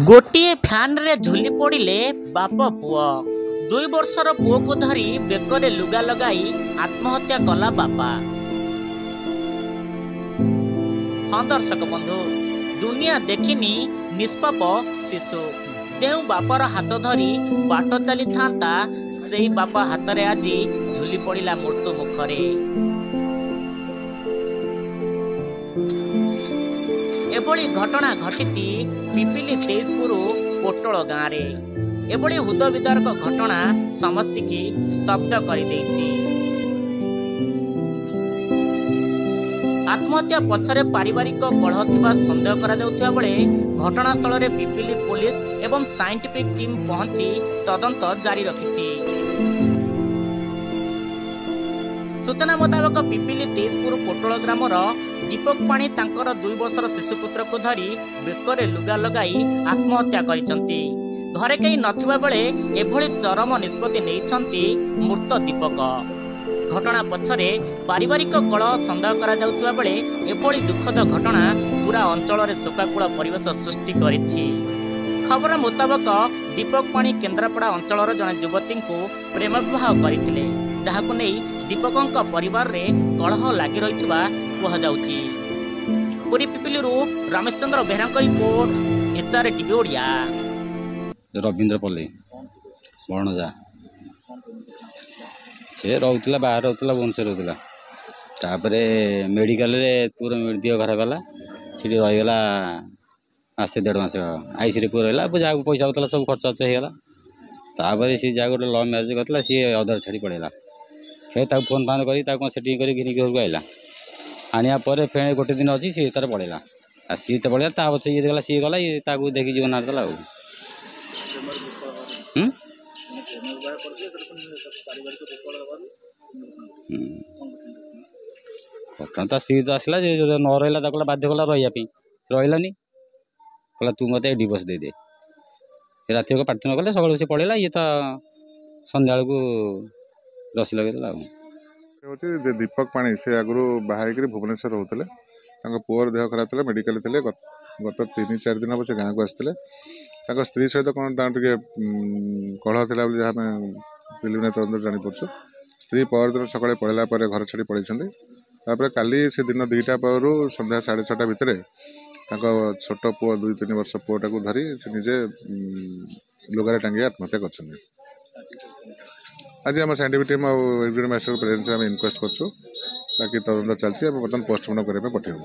गोटे फैन रे झुली पड़िले बाप पुओ 2 वर्षर पुओ को धरी बेकरे लुगा लगाई आत्महत्या कला बापा। हाँ दर्शक बंधु, दुनिया देखिनी निष्पाप शिशु जो बापर हाथ धरी बाट चली था से बापा हाथ रे आज झुली पड़ा मृत्यु मुखरे। एभली घटना घटी पिपिली तेजपुर पोटल गाँव में। एभली हृद विदारक घटना समस्त की स्तब्ध कर आत्महत्या पछरे पारिवारिक कलह थिबा संदेह करा जाउथिबा बेले घटनास्थल में पिपिली पुलिस एवं साइंटिफिक टीम पहुंची तदंत जारी रखिछि। सूचना मुताबक पिपिली तेजपुर पोटल ग्रामर दीपक पाणी तांकर 2 वर्षर शिशुपुत्र को धरी बेकरे लुगा लगाई आत्महत्या करिसंती। घरे कहीं नथिबा बेले एभली चरम निष्पत्ति नेइछंती मृत दीपक। घटना पछरे पारिवारिक कलह संदेह करा जाउथिबा बेले एभली दुखद घटना पूरा अंचल में शोकाकूल परिवेश सृष्टि करिछि। खबर मुताबक दीपक पाणी केन्द्रापड़ा अंचल जड़े युवती को प्रेम विवाह करथिले, जहाकु नै दीपक परिवार रे कलह लगी रही कहुची। Puri Pipili Ramesh Chandra Behera report, HR TV Odia. Rabindra Palli बणजा से रोला बाहर रोला भुवनेश्वर रोला तापर मेडिकल रे पूरा देह खराब है सीटी रहीगला मसे 1.5 मास आईसी पूरा रहा जहाँ पैसा होता सब खर्च खर्च होगा। तापर सी जहाँ गोटे लव मैरेज करता सी अदर छाड़ी पड़ेगा। फिर फोन फान कर सेटिंग कर घिनिक घर को आइला आनिया फेणे गोटे दिन अच्छी सी तार पड़ेगा सी तो पड़ेगा ता पचे ये गला सी गला ये देखी जीवन नारदेला। घटना तो स्त्री तो आसला न रहा कहला बाध्य कला रही कहला तू मत डिवोर्स दे दे। रात को प्रार्थना कले सकाल से पड़ेगा ये तो संध्या को रसी लगेदेला। दीपक पाणी से आगु बाहर भुवनेश्वर रोते पुअर देह खराब था मेडिकल थे गत 3-4 दिन हम से गाँव को आसते स्त्री सहित कौन टे कलह था जहाँ प्रिलिमिनारी तदंत जापर। स्त्री परदिन सकाଳେ पढ़ला घर छाड़ी पड़े काली से दिन 2टा पर संध्या 6:30 भितर छोट पुओ 2-3 वर्ष पुओटा को धरी से निजे लुगारे टांगी आत्महत्या कर। आज आम साइंटिफिक टीम और मास्टर प्रेजेंस इनक्वेस्ट कर बाकी तदंत चलती बर्तमान पोस्टमार्टम करने पठेबू।